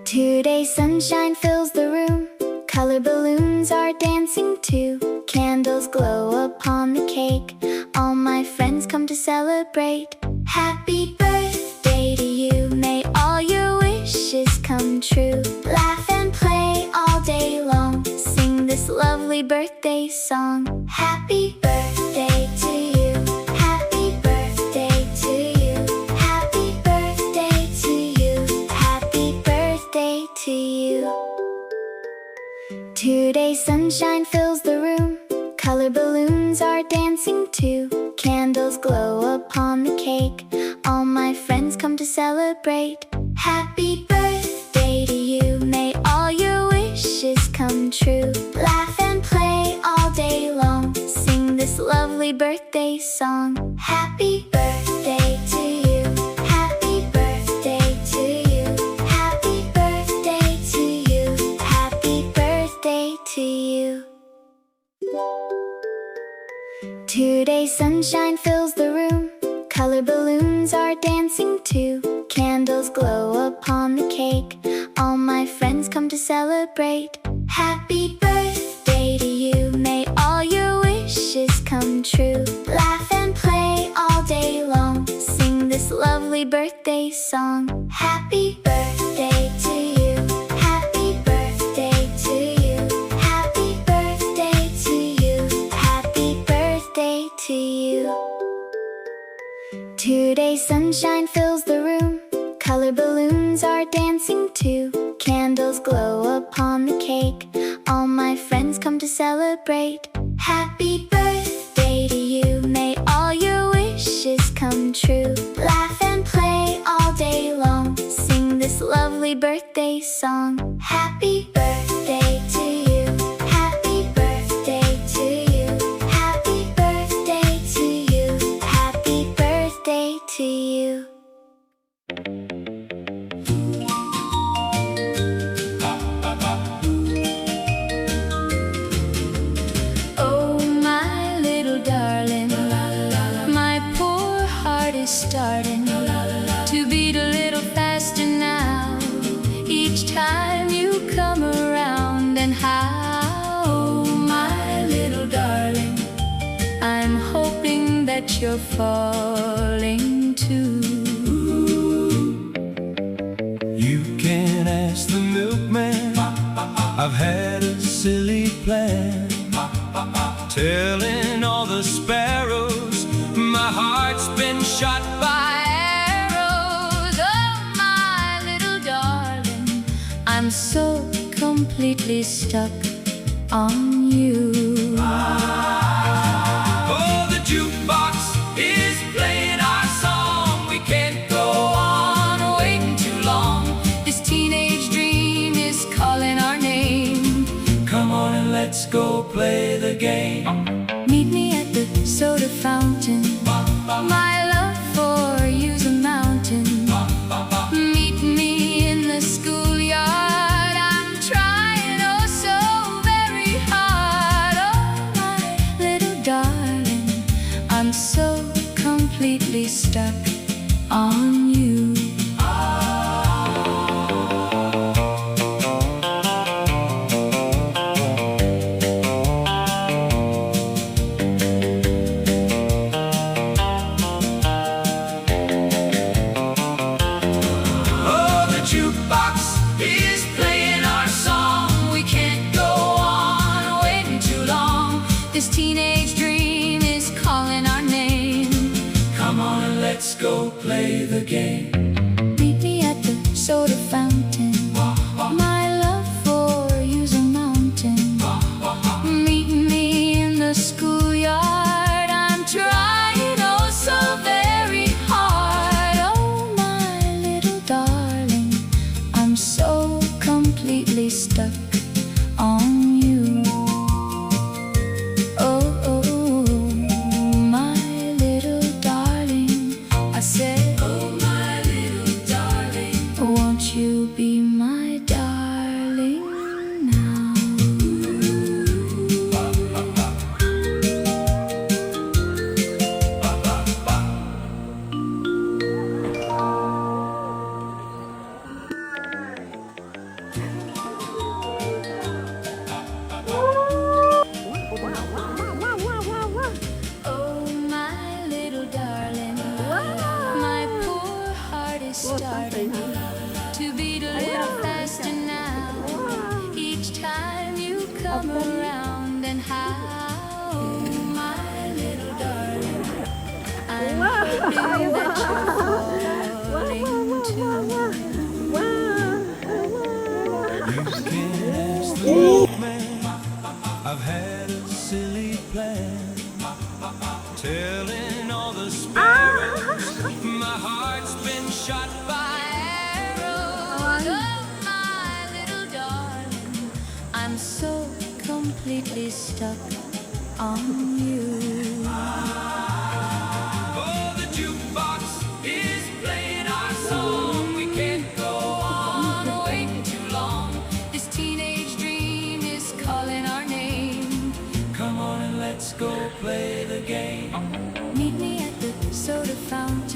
Today sunshine fills the room. Color balloons are dancing too. Candles glow upon the cake. All my friends come to celebrate. Happy birthday to you. May all your wishes come true. Laugh and play all day long. Sing this lovely birthday song. Happy birthday to you. Happy birthday to you. Happy birthday to you. Happy birthday to you. Today sunshine fills the room. Color balloons are dancing too. Candles glow upon the cake. All my friends come to celebrate. Happy birthday to you. May all your wishes come true. Laugh and play all day long. Sing this lovely birthday song. Happy birthday to you. Happy birthday to you. Happy birthday to you. Happy birthday to you. Today sunshine fills the room. Color balloons are dancing too. Candles glow upon the cake. All my friends come to celebrate. Happy birthday to you. May all your wishes come true. Laugh and play all day long. Sing this lovely birthday song. Happy birthday to you. Happy birthday to you. Happy birthday to you. Happy birthday to you. Today sunshine fills the room. Color balloons are dancing too. Candles glow upon the cake. All my friends come to celebrate. Happy birthday to you. May all your wishes come true. Laugh and play all day long. Sing this lovely birthday song. Happy birthday to you. Happy birthday to you. Happy birthday to you. Happy birthday to you. Oh, my little darling, my poor heart is starting to beat a little faster now. Each time you come around, and how, oh, my little darling, I'm hoping that you're falling too. You can ask the milkman. I've had a silly plan, telling all the sparrows my heart's been shot by Arrows, oh, my little darling, I'm so completely stuck on you. Oh, the jukebox is playing our song. We can't go on waiting too long. This teenage dream is calling our name. Come on and let's go play the game. Meet me at the soda fountain. My love for you's a mountain. Meet me in the schoolyard. I'm trying oh so very hard. Oh, my little darling, I'm so completely stuck on you. Oh, the jukebox is playing our song. We can't go on waiting too long. This teenage dream is calling our name. Come on and let's go play the game. Meet me at the soda fountain. My love for you's a mountain. Meet me in the schoolyard. I'm trying oh so very hard. Oh, my little darling, I'm so completely stuck on you. Oh, oh, oh, my little darling, I said, oh, my little darling, won't you be my darling now? starting to beat a little faster now. Each time you come around, and how, my little darling, I'm hoping that you're falling too. You can ask the old man. I've had a silly plan, telling all the sparrows my heart's been shot by arrows. Oh, my little darling, I'm so completely stuck on you. Oh, the jukebox is playing our song. We can't go on waiting too long. This teenage dream is calling our name. Come on and let's go play the game. Meet me at the soda fountain.